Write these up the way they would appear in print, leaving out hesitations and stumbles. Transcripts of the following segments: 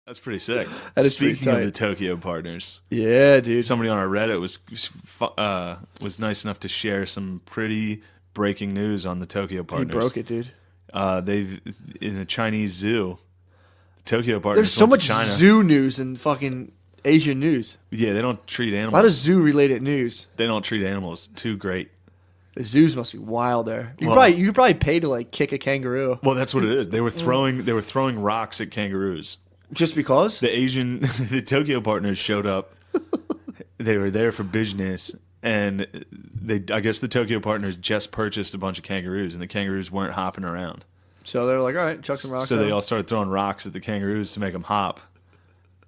That's pretty sick. That is pretty Speaking of tight. the Tokyo partners, Yeah, dude. somebody on our Reddit was nice enough to share some pretty breaking news on the Tokyo He partners. broke it, dude. They've in a Chinese zoo. The Tokyo partners There's so went much to China. zoo news and fucking Asian news. Yeah, they don't treat A lot of animals. zoo-related news. They don't treat animals too great. The zoos must be wild there. Well- You could probably pay to like kick a kangaroo Well, that's what it is. They were throwing rocks at kangaroos. just because. The Tokyo partners showed up. They were there for business, and I guess the Tokyo partners just purchased a bunch of kangaroos, and the kangaroos weren't hopping around. So they're like, all right, chuck some rocks. So at they 'em. all started throwing rocks at the kangaroos to make them hop.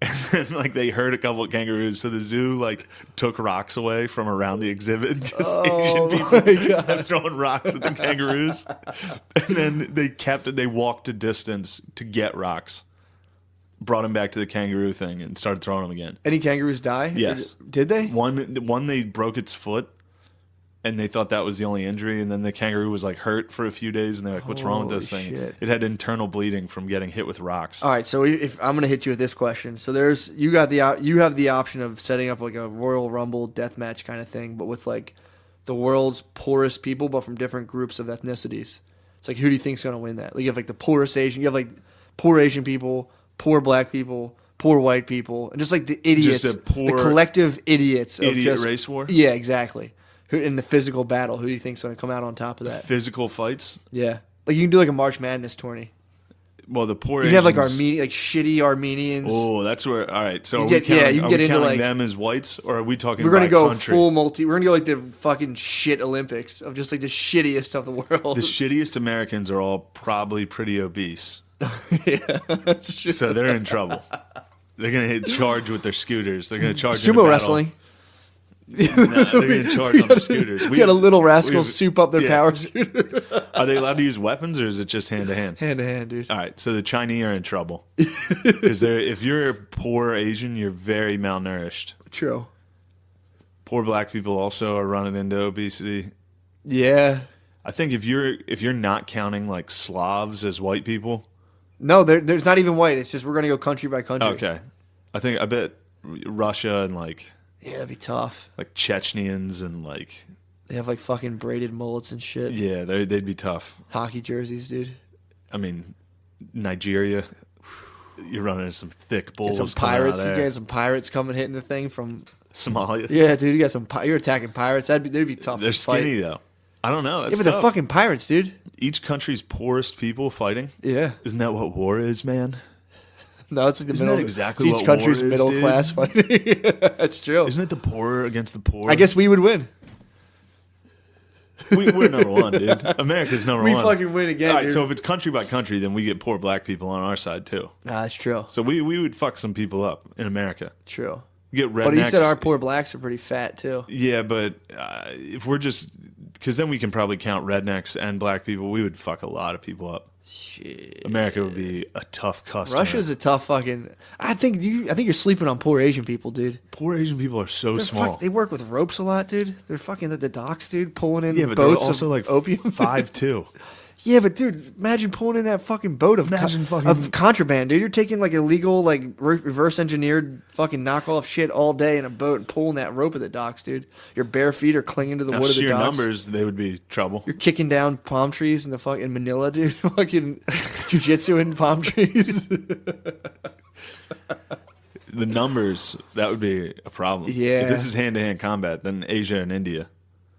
And then, like, they hurt a couple of kangaroos, so the zoo like took rocks away from around the exhibit. Just Asian people kept throwing rocks at the kangaroos, and then they walked a distance to get rocks. Brought him back to the kangaroo thing and started throwing them again. Any kangaroos die? Yes. Did they? One they broke its foot, and they thought that was the only injury. And then the kangaroo was like hurt for a few days, and they're like, "What's wrong with this Holy thing?" shit. It had internal bleeding from getting hit with rocks. All right, so if I'm gonna hit you with this question, so you have the option of setting up like a Royal Rumble deathmatch kind of thing, but with like the world's poorest people, but from different groups of ethnicities. It's like, who do you think's gonna win that? Like, you have like the poorest Asian, you have like poor Asian people, poor black people, poor white people, and just like the idiots, Just a poor the collective idiots of idiot just, race war? Yeah, exactly. Who in the physical battle? Who do you think's gonna come out on top of that? Physical fights. Yeah, like you can do like a March Madness tourney. Well, the poor You can have like Asians- shitty Armenians. Oh, that's where. All right, so You are get- we yeah, counting, you can are get we into, counting like- them as whites, or are we talking? We're gonna by go country? full multi. We're gonna go like the fucking shit Olympics of just like the shittiest of the world. The shittiest Americans are all probably pretty obese, Yeah, that's true. so they're in trouble. They're gonna hit charge with their scooters. They're gonna charge into Sumo battle. wrestling. Nah, they're gonna charge on their scooters. We got a little rascal we've- soup up their yeah. power scooter. Are they allowed to use weapons, or is it just hand to hand? Hand to hand, dude. All right, so the Chinese are in trouble because if you're a poor Asian, you're very malnourished. True. Poor black people also are running into obesity. Yeah. I think if you're not counting like Slavs as white people, No, there's not even white. It's just we're gonna go country by country. okay, I bet Russia and like Yeah, that'd be tough. Chechenians and like They have like fucking braided mullets and shit. yeah, they'd be tough. Hockey jerseys, dude. I mean, Nigeria, you're running into some thick Get bulls. some coming out of pirates. You there. get some pirates coming hitting the thing from. Somalia. Yeah, dude. You got some. You're attacking pirates. They'd be tough. They're to fight. skinny though. I don't know. That's Yeah, but they're tough. fucking pirates, dude. Each country's poorest people fighting. Yeah. Isn't that what war is, man? No, it's like the Isn't middle. that exactly it's what each country's war is, middle dude? class fighting. That's true. Isn't it the poor against the poor? I guess we would win. we're number one, dude. America's number We one. fucking win again, All right, dude. so if it's country by country, then we get poor black people on our side too. Nah, that's true. So we would fuck some people up in America. True. You get rednecks. But you said our poor blacks are pretty fat too. Yeah, but if we're just because then we can probably count rednecks and black people. We would fuck a lot of people up. Shit. America would be a tough customer. Russia's a tough fucking. I think you're sleeping on poor Asian people, dude. Poor Asian people are so They're small. they work with ropes a lot, dude. They're fucking at the docks, dude, pulling in yeah, but boats they're also of like opium. 5'2". Yeah, but dude, imagine pulling in that fucking boat of Imagine fucking- of contraband, dude. You're taking like illegal, like reverse engineered fucking knockoff shit all day in a boat and pulling that rope at the docks, dude. Your bare feet are clinging to the Now, wood of the sheer docks. numbers, they would be trouble. You're kicking down palm trees in the in Manila, dude. Fucking jujitsu in palm trees. The numbers, that would be a problem. Yeah. If this is hand-to-hand combat, then Asia and India,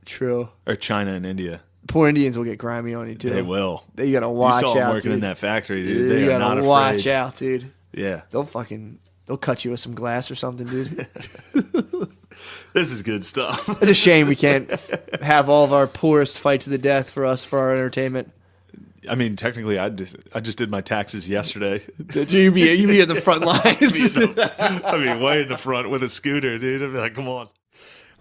True. or China and India, Poor Indians will get grimy on you too. they will. You gotta You watch saw them out, working dude. in that factory, dude. You They are gotta not watch afraid. out, dude. Yeah. They'll cut you with some glass or something, dude. This is good stuff. It's a shame we can't have all of our poorest fight to the death for our entertainment. I mean, technically, I just did my taxes yesterday. Did you be at the front lines? I mean, way in the front with a scooter, dude. I'd be like, come on.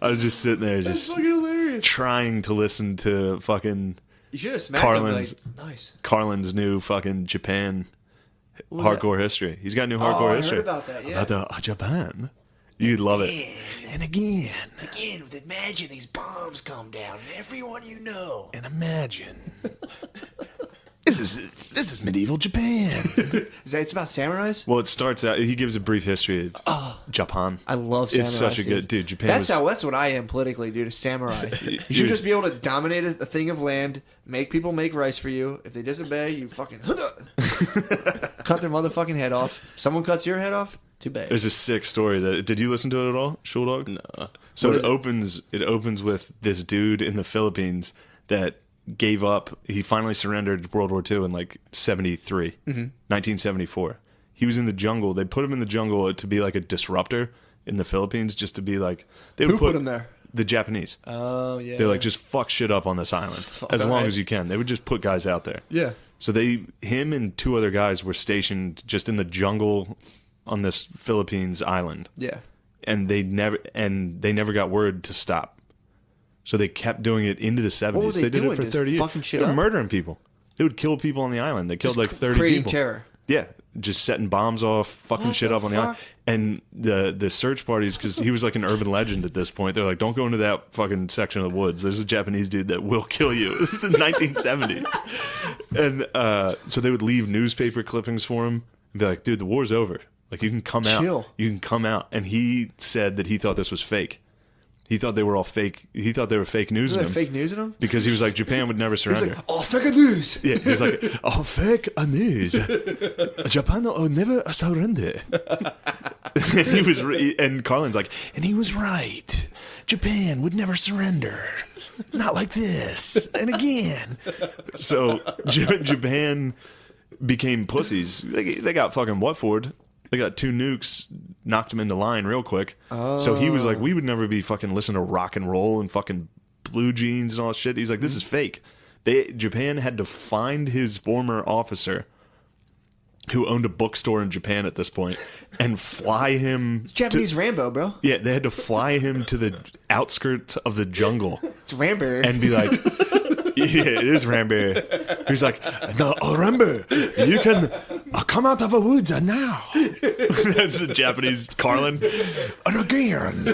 I was just sitting there, That's just fucking hilarious. trying to listen to fucking You should have smacked Carlin's- him. Like, nice. Carlin's new fucking Japan was hardcore history. He's got new hardcore I heard history. about that, yeah. About the Japan. You'd love it. And again. Again, imagine these bombs come down and everyone you know. And imagine. This is medieval Japan. Is that it's about samurais? Well, it starts out. He gives a brief history of Japan. I love samurais. It's such a good dude. Japan. That's what I am politically, dude. A samurai. You should just be able to dominate a thing of land, make people make rice for you. If they disobey, you fucking cut their motherfucking head off. Someone cuts your head off. Too bad. There's a sick story that. Did you listen to it at all, Shuldog? No. So it opens with this dude in the Philippines that gave up. He finally surrendered World War II in like 73, 1974. He was in the jungle. They put him in the jungle to be like a disruptor in the Philippines, just to be like they would Who put him there? The Japanese. Oh yeah. They're like, just fuck shit up on this island as long as you can. They would just put guys out there. Yeah. So him and two other guys were stationed just in the jungle on this Philippines island. Yeah. And they never got word to stop. So they kept doing it into the 70s. What were they did doing? it for Just 30 years. fucking shit They were up? murdering people. They would kill people on the island. They killed like 30 creating people. terror. Yeah, just setting bombs off, fucking What shit the up on the island. fuck? And the search parties, because he was like an urban legend at this point. They're like, don't go into that fucking section of the woods. There's a Japanese dude that will kill you. This is in 1970. And so they would leave newspaper clippings for him and be like, dude, the war's over. Like, you can come out. Chill. You can come out. And he said that he thought this was fake. He thought they were all fake. He thought they were fake news. Is in that him fake news in him? because he was like, Japan would never He's surrender. like, oh, fake news. Yeah, he was like, oh, fake news. Japan will never surrender. And he was, and Carlin's like, and he was right. Japan would never surrender. Not like this. And again. So Japan became pussies. They got fucking what for? They got 2 nukes, knocked him into line real quick. So he was like, we would never be fucking listening to rock and roll and fucking blue jeans and all that shit. He's like, this is fake. Japan had to find his former officer who owned a bookstore in Japan at this point and fly him. It's Japanese Rambo, bro. Yeah, they had to fly him to the outskirts of the jungle It's Rambo. and be like, yeah, it is Rambo. He's like, no, Rambo, you can come out of the woods now. That's the Japanese Carlin. And again.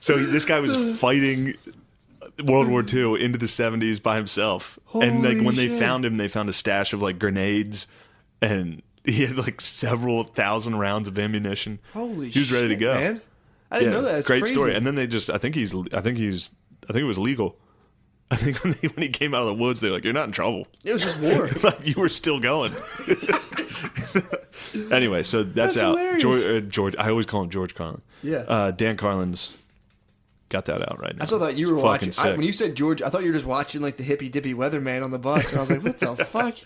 So this guy was fighting World War II into the 70s by himself. And like when they found him, they found a stash of like grenades, and he had like several thousand rounds of ammunition. Holy shit, he was ready to go. man. I didn't know that. That's great crazy. story. And then they just, I think it was legal. I think when he came out of the woods, they're like, "You're not in trouble." It was just war. Like you were still going. Anyway, so that's out. hilarious. George, I always call him George Carlin. Yeah. Dan Carlin's got that out right now. I thought you were It's watching. fucking sick. When you said George, I thought you were just watching like the hippy dippy weatherman on the bus, and I was like, "What the fuck?"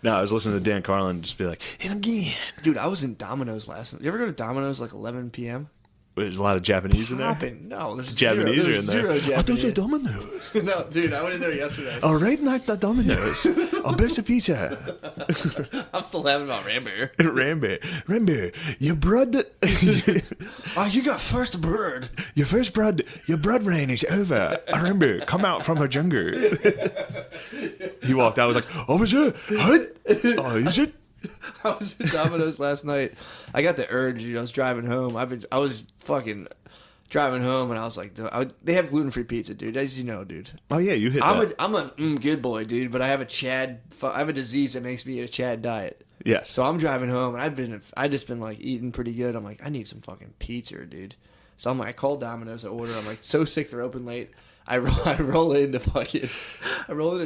No, I was listening to Dan Carlin just be like, "And again." Dude, I was in Domino's last night. You ever go to Domino's like 11 p.m.? There's a lot of Japanese in there. Popping. No, there's Japanese zero, are there's in there. zero Oh, those are Japanese. Domino's. No, dude, I went in there yesterday. All right, not the Domino's. A best of pizza. I'm still laughing about Rambo. Rambo, your blood, Oh, you got first bird. your blood rain is over. Rambo, come out from a jungle. He walked out. I was like, oh, is it? What? Oh, is it? I was in Domino's last night. I got the urge. I was driving home. I was fucking driving home, and I was like, they have gluten-free pizza, dude. As you know, dude. Oh yeah, you hit that. I'm a good boy, dude. But I have a disease that makes me eat a Chad diet. Yes. So I'm driving home, and I just been like eating pretty good. I'm like, I need some fucking pizza, dude. So I'm like, I called Domino's to order. I'm like, so sick they're open late. I roll into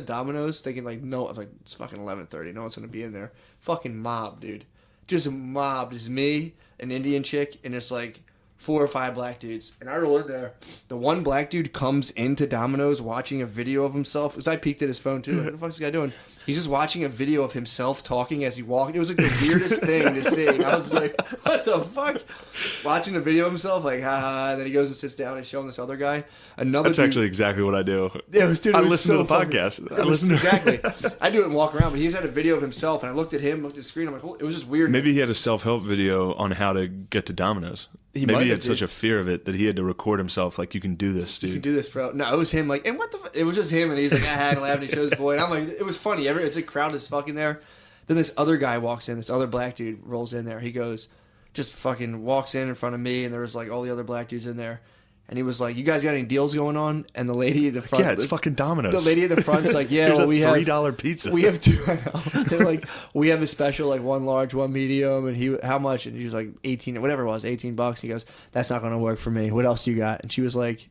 Domino's thinking like, no, like it's fucking 11:30. No one's gonna be in there. Fucking mob, dude. Just a mob. Just me, an Indian chick, and it's like 4 or 5 black dudes. And I roll in there. The one black dude comes into Domino's watching a video of himself. Because I peeked at his phone too. Like, what the fuck's this guy doing? He's just watching a video of himself talking as he walked. It was like the weirdest thing to see. And I was like, what the fuck? Watching a video of himself, like, haha. And then he goes and sits down and showing this other guy. That's dude, actually exactly what I do. yeah, it was I listen to the podcast. I listen to exactly. I do it and walk around, but he's had a video of himself, and I looked at him, looked at the screen. I'm like, it was just weird. Maybe he had a self-help video on how to get to Domino's. Maybe might he have, had such a fear of it that he had to record himself like, you can do this, dude. You can do this, bro. No, it was him. Like, and what the? It was just him, and he's like, I had to laugh, and he shows his boy, and I'm like, it was funny. It's a crowd is fucking there. Then this other guy walks in. This other black dude rolls in there. He goes, just fucking walks in front of me, and there was like all the other black dudes in there. And he was like, "You guys got any deals going on?" And the lady at the front, Yeah, it's fucking Domino's. The lady at the front's like, "Yeah, Here's well, a we have $3 pizza. We have two. They're like, we have a special, like one large, one medium." And he, how much? And he was like 18, whatever it was, $18. He goes, "That's not going to work for me. What else you got?" And she was like,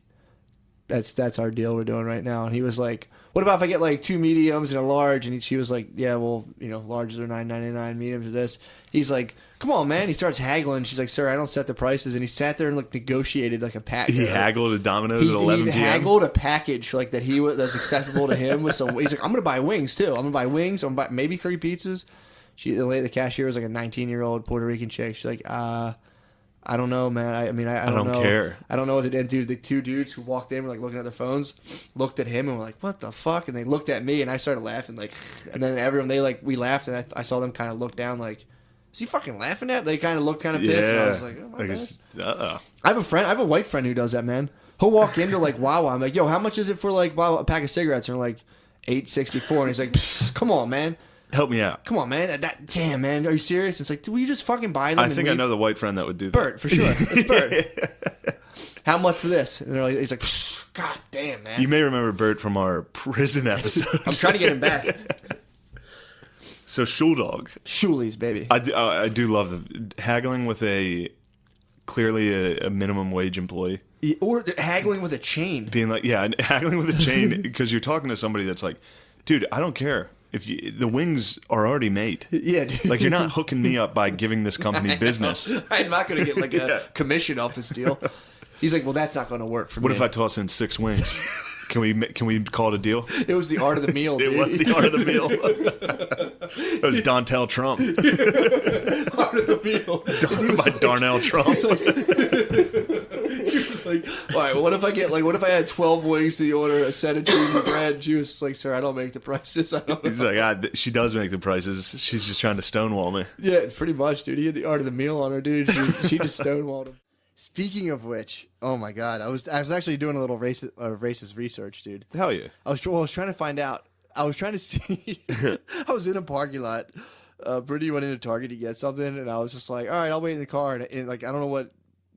"That's our deal we're doing right now." And he was like, "What about if I get like two mediums and a large?" And she was like, "Yeah, well, larges are $9.99, mediums are this." He's like, "Come on, man." He starts haggling. She's like, "Sir, I don't set the prices." And he sat there and like negotiated like a package. He haggled at Domino's at 11 He p.m. haggled a package like that that's acceptable to him with some. He's like, "I'm gonna buy wings too. I'm gonna buy wings. I'm gonna buy maybe 3 pizzas." The cashier was like a 19-year-old Puerto Rican chick. She's like, "I don't know, man. I don't know. care. I don't know what to do." And dude, the two dudes who walked in were like looking at their phones, looked at him and were like, "What the fuck?" And they looked at me and I started laughing like, and then everyone we laughed and I saw them kind of look down like, "Is he fucking laughing at?" They kind of looked kind of pissed. And I was like, "Oh my God." I have a white friend who does that, man. He'll walk into like Wawa. I'm like, "Yo, how much is it for like a pack of cigarettes?" And they're like, $8.64. And he's like, "Come on, man. Help me out. Come on, man. Damn, man. Are you serious?" It's like, "Will you just fucking buy them?" I think I know the white friend that would do that. Bert, for sure. It's Bert. "How much for this?" And he's like, "God damn, man." You may remember Bert from our prison episode. I'm trying to get him back. So Shuldog. Shulies, baby. I do love the haggling with clearly a minimum wage employee. Or haggling with a chain. Being like, yeah, haggling with a chain because you're talking to somebody that's like, "Dude, I don't care. The wings are already made." Yeah, dude. Like, you're not hooking me up by giving this company business. I'm not going to get like a commission off this deal. He's like, "Well, that's not going to work for me." What if I toss in 6 wings? Can we call it a deal? It was the art of the meal, dude. It was the art of the meal. It was Dontel Trump. Art of the meal. By Darnell Trump. He was like, "All right, well, what if I had 12 wings to the order, a set of cheese and bread?" And she was like, "Sir, I don't make the prices." I don't know. He's like, she does make the prices. She's just trying to stonewall me. Yeah, pretty much, dude. He had the art of the meal on her, dude. She just stonewalled him. Speaking of which, oh my God, I was actually doing a little racist research, dude. Hell yeah. I was trying to find out. I was trying to see. I was in a parking lot. Brittany went into Target to get something, and I was just like, "All right, I'll wait in the car." And like, I don't know what.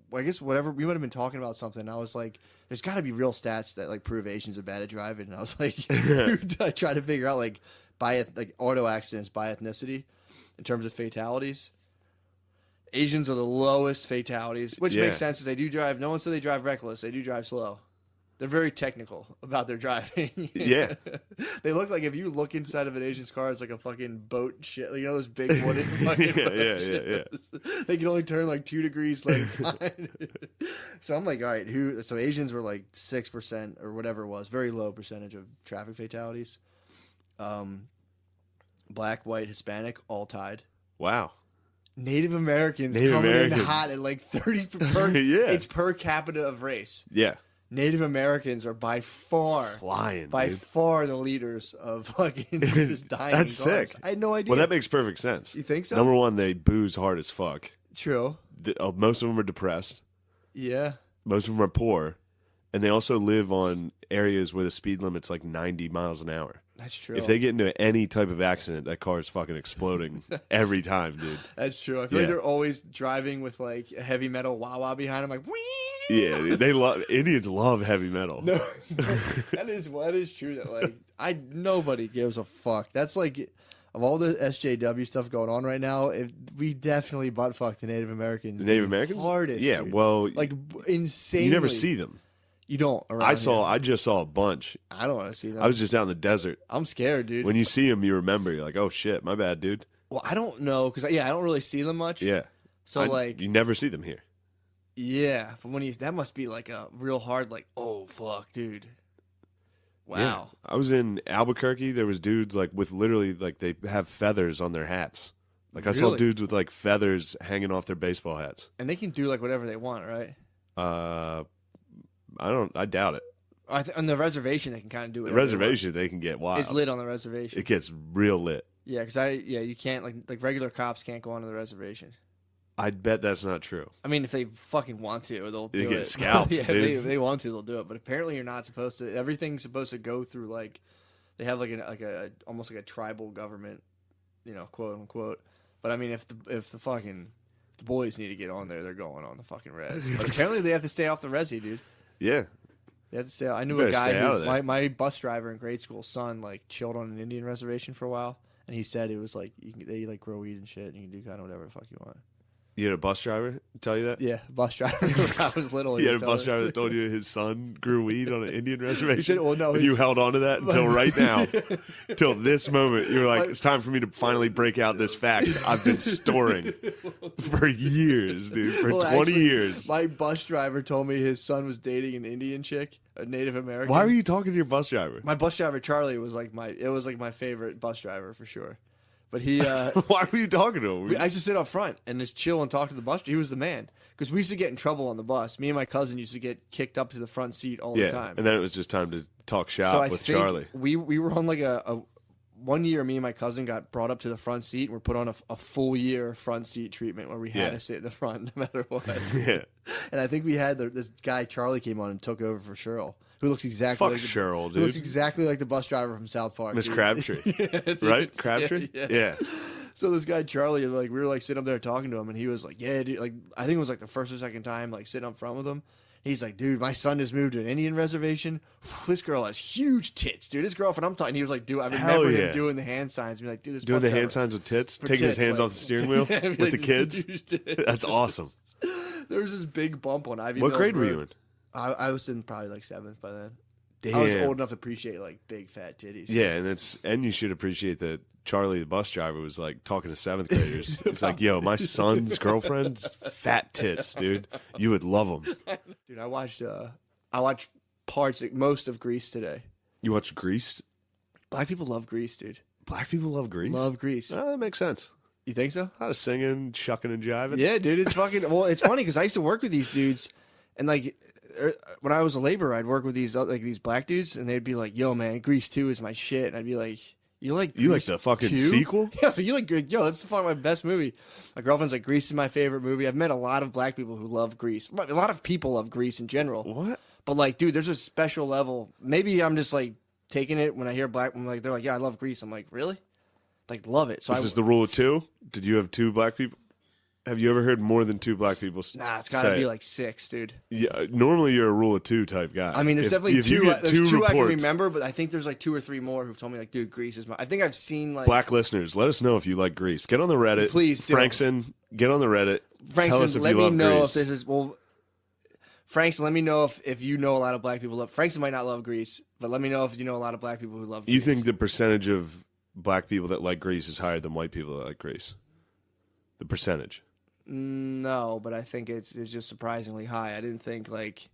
Well, I guess whatever. We would have been talking about something. I was like, "There's got to be real stats that like prove Asians are bad at driving." And I was like, I tried to figure out like auto accidents by ethnicity in terms of fatalities. Asians are the lowest fatalities, which makes sense because they do drive. No one said they drive reckless. They do drive slow. They're very technical about their driving. Yeah. They look like if you look inside of an Asian's car, it's like a fucking boat shit. You know those big wooden fucking yeah. They can only turn like 2 degrees like time. So I'm like, all right, so Asians were like 6% or whatever it was, very low percentage of traffic fatalities. Black, white, Hispanic, all tied. Wow. Native Americans in hot at like 30 per. Yeah. It's per capita of race. Yeah. Native Americans are by far the leaders of fucking just dying. That's in cars. sick. I had no idea. Well, that makes perfect sense. You think so? Number one, they booze hard as fuck. True. Most of them are depressed. Yeah. Most of them are poor. And they also live on areas where the speed limit's like 90 miles an hour. That's true. If they get into any type of accident, that car is fucking exploding every time, dude. That's true. I feel like they're always driving with like a heavy metal wah-wah behind them, like, wee. Yeah, dude, Indians love heavy metal. No, that is true. That like nobody gives a fuck. That's like of all the SJW stuff going on right now. We definitely butt fuck the Native Americans. The Native Americans, hardest. Yeah, dude. well, like insanely. You never see them. You don't. I just saw a bunch. I don't want to see them. I was just out in the desert. I'm scared, dude. When you see them, you remember. You're like, oh shit, my bad, dude. Well, I don't know because I don't really see them much. Yeah. So you never see them here. Yeah, but that must be like a real hard, like, oh fuck, dude. Wow. Yeah. I was in Albuquerque. There was dudes like with literally like they have feathers on their hats. Like I saw dudes with like feathers hanging off their baseball hats. And they can do like whatever they want, right? I doubt it. On the reservation, they can kind of do it. The reservation, they can get wild. It's lit on the reservation. It gets real lit. Yeah, because you can't like regular cops can't go onto the reservation. I bet that's not true. I mean, if they fucking want to, they'll do it. They get scalped. Yeah, if they want to, they'll do it. But apparently, you're not supposed to. Everything's supposed to go through like they have like a almost like a tribal government, quote unquote. But I mean, if the boys need to get on there, they're going on the fucking res. But apparently, they have to stay off the resi, dude. Yeah. You have to stay. I knew You a better guy stay out of who there. my bus driver in grade school, son, like chilled on an Indian reservation for a while, and he said it was like they like grow weed and shit, and you can do kind of whatever the fuck you want. You had a bus driver tell you that? Yeah, bus driver. When I was little. You he had a was bus telling driver that told you his son grew weed on an Indian reservation? He said, well, no. And you held on to that until right now. Till this moment. You were like, it's time for me to finally break out this fact I've been storing for years, dude. For 20 actually, years. My bus driver told me his son was dating an Indian chick, a Native American. Why were you talking to your bus driver? My bus driver Charlie was like my favorite bus driver for sure. But he, Why were you talking to him? I used to sit up front and just chill and talk to the bus. He was the man because we used to get in trouble on the bus. Me and my cousin used to get kicked up to the front seat all the time. And then it was just time to talk shop So I with think Charlie. we were on like a 1 year. Me and my cousin got brought up to the front seat and were put on a full year front seat treatment where we had to sit in the front no matter what. Yeah. And I think we had this guy Charlie came on and took over for Cheryl, who looks exactly Fuck like Cheryl, who looks dude. exactly like the bus driver from South Park. Miss dude. Crabtree. Yeah, dude. Right? Crabtree? Yeah. So this guy Charlie, like we were like sitting up there talking to him, and he was like, "Yeah, dude." Like I think it was like the first or second time, like sitting up front with him. He's like, "Dude, my son just moved to an Indian reservation. This girl has huge tits, dude. His girlfriend, I'm talking." He was like, "Dude, I remember him doing the hand signs. Be like, dude, this Doing bus the driver- hand signs with tits? for Taking his tits, hands like- off the steering wheel Yeah, with like, the kids? huge tits. That's awesome. There was this big bump on Ivy What Mills grade were Road. you in? I was in probably like 7th by then. Damn. I was old enough to appreciate like big fat titties. Yeah, and you should appreciate that Charlie, the bus driver, was like talking to 7th graders. He's like, "Yo, my son's girlfriend's fat tits, dude. You would love them." Dude, I watched most of Grease today. You watch Grease? Black people love Grease, dude. Black people love Grease. Love Grease. Oh, that makes sense. You think so? A lot of singing, shucking, and jiving. Yeah, dude. It's fucking. Well, it's funny because I used to work with these dudes, and like when I was a laborer, I'd work with these black dudes, and they'd be like, "Yo, man, Grease 2 is my shit," and I'd be like. You like Grease the fucking 2? sequel? Yeah, so you like yo, that's fucking my best movie. My girlfriend's like Grease is my favorite movie. I've met a lot of black people who love Grease. A lot of people love Grease in general. What? But like, dude, there's a special level. Maybe I'm just like taking it when I hear black. I'm like, they're like, yeah, I love Grease. I'm like, really? Like, love it. So This is the rule of 2? Did you have 2 black people? Have you ever heard more than 2 black people Nah, it's gotta say be it? like 6, dude. Yeah, normally you're a rule of 2 type guy. I mean, there's definitely if 2. You get There's 2 I can reports, remember, but I think there's like 2 or 3 more who've told me like, dude, Grease is my. I think I've seen like Black listeners, let us know if you like Grease. Get on the Reddit. Please do. Frankson, get on the Reddit. Tell us Frankson. if Let you me love know Grease. if this is Frankson, let me know if you know a lot of black people love. Frankson might not love Grease, but let me know if you know a lot of black people who love. Grease. You think the percentage of black people that like Grease is higher than white people that like Grease? The percentage. No, but I think it's just surprisingly high. I didn't think like.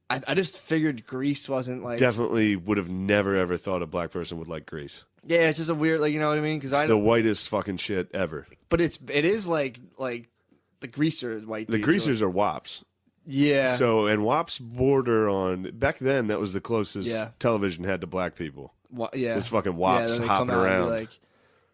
I just figured Grease wasn't like. Definitely would have never ever thought a black person would like Grease. Yeah, it's just a weird, like, you know what I mean? Because It's the whitest fucking shit ever. but it is like the greaser white. The dudes greasers are wops. yeah. So and wops border on back then. That was the closest Yeah. television had to black people. Yeah, It was fucking yeah, wops then they hopping come out and be around. like,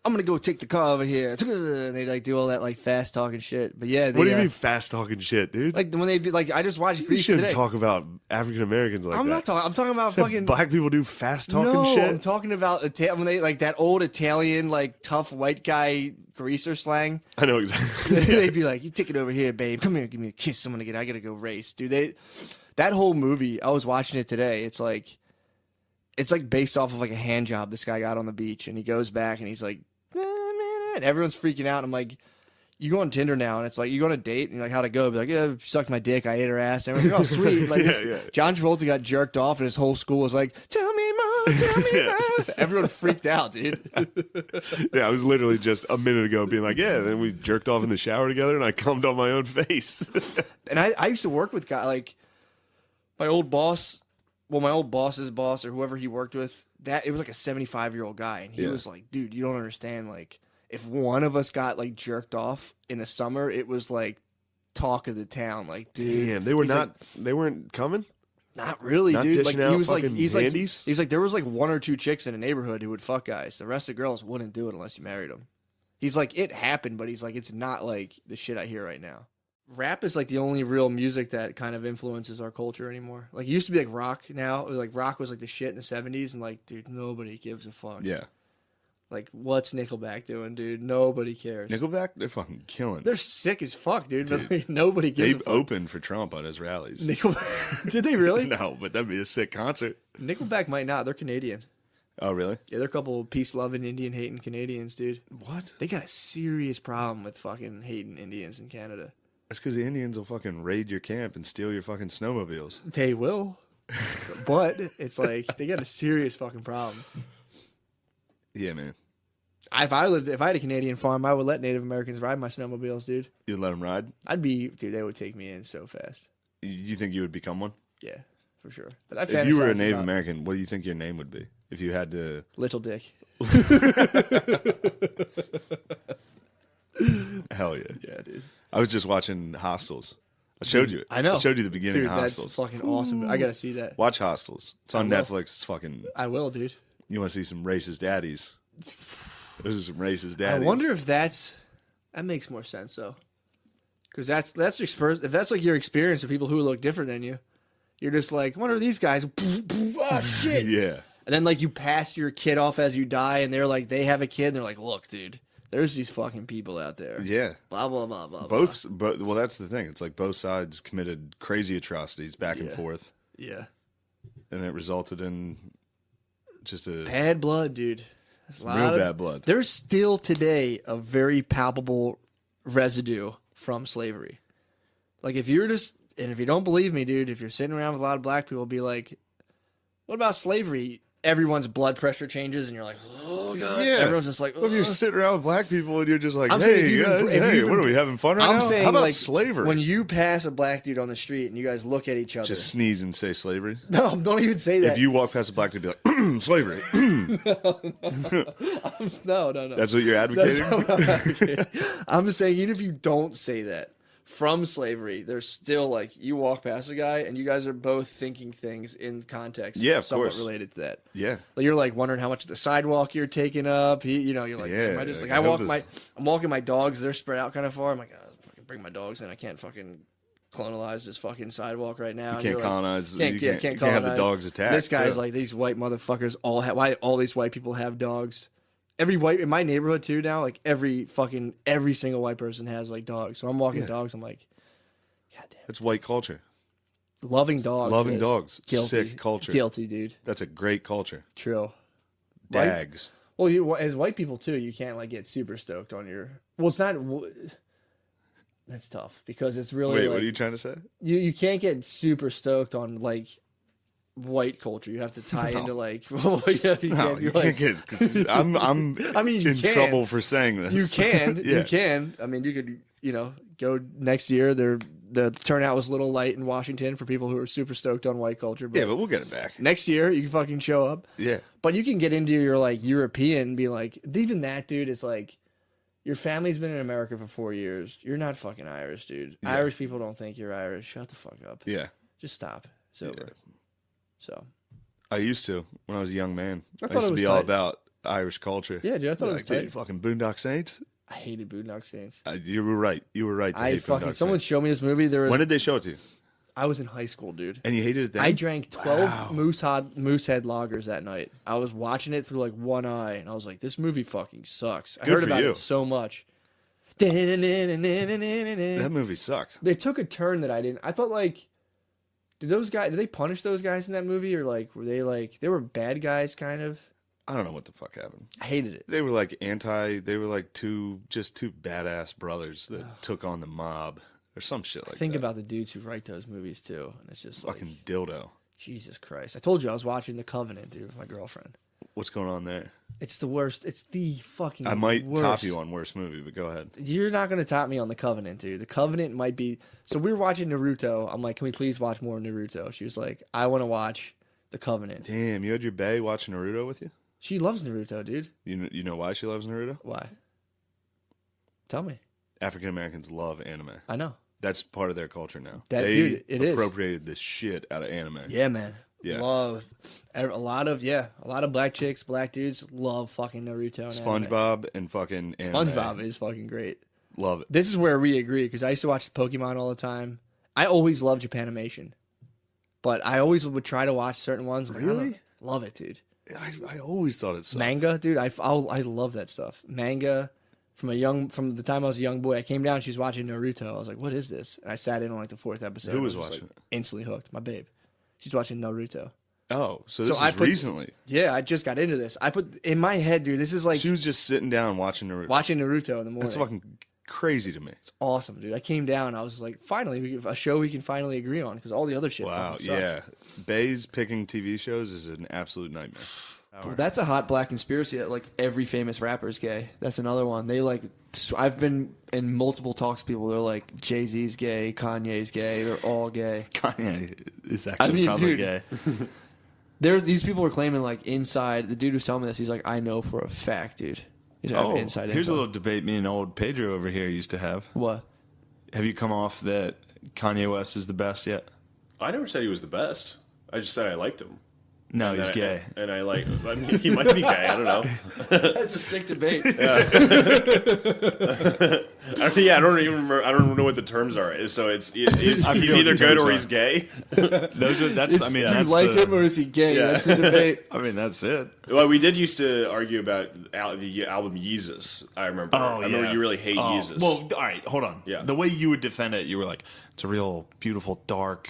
I'm gonna go take the car over here, and they like do all that like fast talking shit. But yeah, they, What do you mean fast talking shit, dude? Like when they be like, I just watched You Grease shouldn't today. talk about African Americans like I'm that. not talking. I'm talking about Said fucking black people do fast talking no, shit. I'm talking about when they like that old Italian like tough white guy greaser slang. I know exactly. They'd be like, "You take it over here, babe. Come here, give me a kiss. I gotta go race, dude." That whole movie, I was watching it today. It's like based off of like a hand job this guy got on the beach, and he goes back and he's like, and everyone's freaking out. And I'm like, you go on Tinder now, and it's like you go on a date, and you're like, how'd it go? Be like, yeah, sucked my dick, I ate her ass. And everyone's like, oh, sweet. Like Yeah. John Travolta got jerked off, and his whole school was like, tell me more, tell me Yeah. more. Everyone freaked out, dude. Yeah, I was literally just a minute ago being like, yeah, then we jerked off in the shower together and I cummed on my own face. And I used to work with guys like my old boss. Well, my old boss's boss or whoever he worked with, that it was like a 75-year-old guy, and he Yeah. was like, "Dude, you don't understand. Like, if one of us got like jerked off in the summer, it was like talk of the town. Like, dude, Damn, they weren't coming? not really, Not dude. Like, dishing out he was like, fucking he's like, handies? he's like, there was like 1 or 2 chicks in the neighborhood who would fuck guys. The rest of the girls wouldn't do it unless you married them. He's like, it happened, but he's like, it's not like the shit I hear right now. Rap is like the only real music that kind of influences our culture anymore. Like, it used to be like rock now. Like, rock was like the shit in the 70s, and like, dude, nobody gives a fuck. Yeah. Like, what's Nickelback doing, dude? Nobody cares. Nickelback, they're fucking killing. They're sick as fuck, dude. But like, nobody gives a They've fuck. opened for Trump on his rallies. Nickelback. Did they really? No, but that'd be a sick concert. Nickelback might not. They're Canadian. Oh, really? Yeah, they're a couple of peace-loving, Indian-hating Canadians, dude. What? They got a serious problem with fucking hating Indians in Canada. That's because the Indians will fucking raid your camp and steal your fucking snowmobiles. They will. But it's like, they got a serious fucking problem. Yeah, man. If I had a Canadian farm, I would let Native Americans ride my snowmobiles, dude. You'd let them ride? Dude, they would take me in so fast. You think you would become one? Yeah, for sure. But I If you were a fantasize Native about American, what do you think your name would be? If you had to... Little Dick. Hell yeah. Yeah, dude. I was just watching Hostels. I showed you it. I know. I showed you the beginning Dude, of that's Hostels. fucking awesome. I gotta see that. Watch Hostels. It's on will. Netflix. It's fucking... I will, dude. You want to see some racist daddies. Those are some racist daddies. I wonder if that makes more sense though, because that's if that's like your experience of people who look different than you, you're just like, what are these guys? Oh shit! Yeah. And then like you pass your kid off as you die, and they're like, they have a kid, and they're like, look, dude, there's these fucking people out there. Yeah. Blah blah blah blah. Well, that's the thing. It's like both sides committed crazy atrocities back and forth, Yeah. and it resulted in just a Bad blood, dude. real bad blood. There's still today a very palpable residue from slavery. Like if you're just, and if you don't believe me, dude, if you're sitting around with a lot of black people, be like, what about slavery? Everyone's blood pressure changes, and you're like, oh god. Yeah. Everyone's just like, Well, if you're sitting around with black people and you're just like, I'm saying if hey, you guys, even- if hey, you even- what are we having fun right I'm now? saying How about like slavery? when you pass a black dude on the street and you guys look at each other. Just sneeze and say slavery. No, don't even say that. If you walk past a black dude, be like, slavery. No. That's what you're That's advocating? not what I'm advocating. I'm just saying, even if you don't say that, from slavery, there's still like you walk past a guy and you guys are both thinking things in context, Yeah, of somewhat course. related to that. Yeah. Like you're like wondering how much of the sidewalk you're taking up. You're like, Yeah, am I just like like, I I walk hope I'm walking my dogs. They're spread out kind of far. I'm like, oh, fucking bring my dogs in. I can't fucking colonize this fucking sidewalk right now. You can't colonize. Can't you can't have the colonize. dogs attacked. This guy's too. like, these white motherfuckers why all these white people have dogs. Every white in my neighborhood too now, like every single white person has like dogs. So I'm walking dogs. I'm like, God damn. That's white culture. Loving dogs. Loving is dogs. Guilty. Sick culture. Guilty, dude. That's a great culture. True. Dags. Well, you as white people too, you can't like get super stoked on your. Well, it's not. That's tough because it's really. Wait, like, what are you trying to say? You can't get super stoked on like white culture. You have to tie into like. Well, yeah, No, you can't get. Cause I'm I mean, you in can. trouble for saying this. You can. Yeah. You can. I mean, you could. Go next year. The turnout was a little light in Washington for people who are super stoked on white culture. But Yeah, but we'll get it back. next year you can fucking show up. Yeah. But you can get into your like European and be like, even that dude is like, your family's been in America for 4 years. You're not fucking Irish, dude. Yeah. Irish people don't think you're Irish. Shut the fuck up. Yeah. Just stop. It's over. Yeah. So I used to when I was a young man. I I, thought used it to was be all tight. about Irish culture. yeah, dude, I thought it was Like, dude, tight. fucking Boondock Saints. I hated Boondock Saints. You were right. You were right. To I hate fucking Boondock someone Saints. showed me this movie. When did they show it to you? I was in high school, dude. And you hated it then? I drank 12 Wow. Moosehead lagers that night. I was watching it through like one eye, and I was like, "This movie fucking sucks." I Good heard for about you. it so much. That They movie sucked. took a turn that I didn't. I thought like, did they punish those guys in that movie, or like were they like they were bad guys kind of? I don't know what the fuck happened. I hated it. They were like they were like two badass brothers that took on the mob or some shit like Think that. about the dudes who write those movies too, and it's just fucking like dildo. Jesus Christ. I told you I was watching The Covenant, dude, with my girlfriend. What's going on there? It's the worst. It's the fucking. I might worst. top you on worst movie, but go ahead. You're not going to top me on The Covenant, dude. The Covenant might be. So we were watching Naruto. I'm like, can we please watch more Naruto? She was like, I want to watch The Covenant. Damn, you had your bae watching Naruto with you? She loves Naruto, dude. You know why she loves Naruto? Why? Tell me. African Americans love anime. I know. That's part of their culture now. That- they dude, it is. appropriated the shit out of anime. Yeah, man. Yeah. Love. A lot of black chicks, black dudes love fucking Naruto. And anime. SpongeBob and fucking anime. SpongeBob is fucking great. Love it. This is where we agree because I used to watch Pokemon all the time. I always loved Japanimation, but I always would try to watch certain ones. I'm like, I don't- Really? love it, dude. I always thought it sucked. Manga, dude, I love that stuff. Manga, from the time I was a young boy, I came down. She was watching Naruto. I was like, "What is this?" And I sat in on like the 4th episode. Who was and watching it? Instantly hooked. My babe. She's watching Naruto. Oh, so this is recently. Yeah, I just got into this. I put in my head, dude. This is like She was just sitting down watching Naruto. watching Naruto in the morning. That's fucking crazy to me. It's awesome, dude. I came down. I was like, finally, a show we can finally agree on because all the other shit. Wow, fucking sucks. yeah. Bays picking TV shows is an absolute nightmare. Well, that's a hot black conspiracy that like every famous rapper is gay. That's another one. They like. I've been in multiple talks with people. They're like, Jay-Z's gay, Kanye's gay. They're all gay. Kanye is actually probably gay. These people are claiming like inside. The dude who's telling me this, he's like, I know for a fact, dude. He's like, inside here's info. a little debate me and old Pedro over here used to have. What? Have you come off that Kanye West is the best yet? I never said he was the best. I just said I liked him. No, he's gay. And I like. I mean, he might be gay. I don't know. That's a sick debate. I don't even remember. I don't know what the terms are. So he's either good or he's gay. Do you like him or is he gay? Yeah. That's the debate. I mean, that's it. Well, we did used to argue about the album Yeezus. I remember. I remember you really hate Yeezus. Well, all right, hold on. Yeah. The way you would defend it, you were like, it's a real beautiful, dark.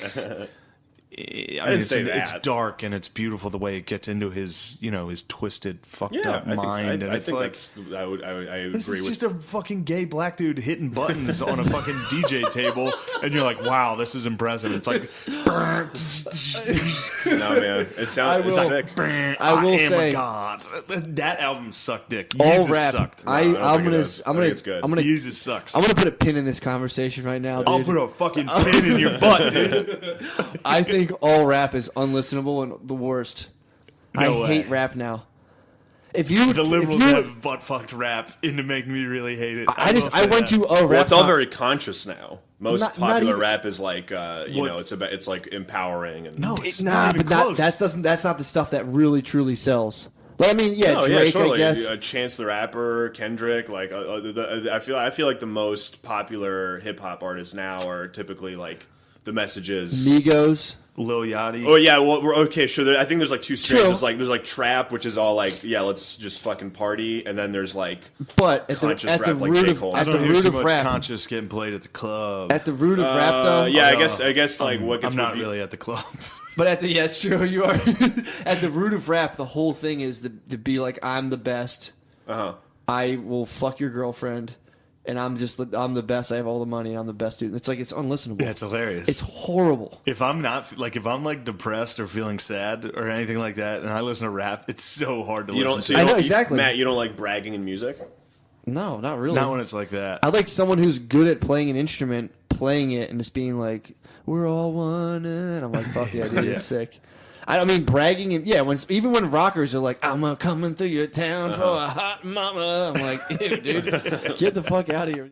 It's dark and it's beautiful the way it gets into his, his twisted, fucked up mind. I think that's. I agree This is with. just a fucking gay black dude hitting buttons on a fucking DJ table, and you're like, wow, this is impressive. It's like, No, man, it sounds it's sick. I will say, God, that album sucked dick. All Yeezus rap. sucked. I'm gonna it's good. Yeezus sucks. I'm gonna put a pin in this conversation right now, dude. I'll put a fucking pin in your butt, dude. I think all rap is unlistenable and the worst. No I way. hate rap now. If you The liberals have butt fucked rap into making me really hate it. I went to a rap. Well, it's all very conscious now. Most Not popular even- rap is like, it's like empowering and No, it's Nah, not even but close. that's not the stuff that really truly sells. But I mean, yeah, Oh, Drake, sure. I guess. Chance the Rapper, Kendrick. Like, I feel like the most popular hip hop artists now are typically like the messages. Migos. Lil Yachty. Oh yeah, well, okay, sure. I think there's like two strains. True. There's like trap, which is all like, yeah, let's just fucking party, and then there's like But at conscious the rap like root J. of Cole. at I the don't hear root too of much rap, conscious getting played at the club. at the root of rap though. yeah, I no. guess like what gets I'm not reviewed- really at the club. But it's true. You are at the root of rap. The whole thing is to be like, I'm the best. I will fuck your girlfriend, and I'm the best. I have all the money. And I'm the best dude. It's like it's unlistenable. Yeah, it's hilarious. It's horrible. If I'm like depressed or feeling sad or anything like that, and I listen to rap, it's so hard to You don't. listen So to. you I know don't- exactly. Matt, you don't like bragging in music. No, not really. Not when it's like that. I like someone who's good at playing an instrument, playing it, and just being like, "We're all one." And I'm like, "Fuck yeah, dude, it's sick." I mean, bragging, and even when rockers are like, "I'm coming through your town for a hot mama," I'm like, "Ew, dude, get the fuck out of here."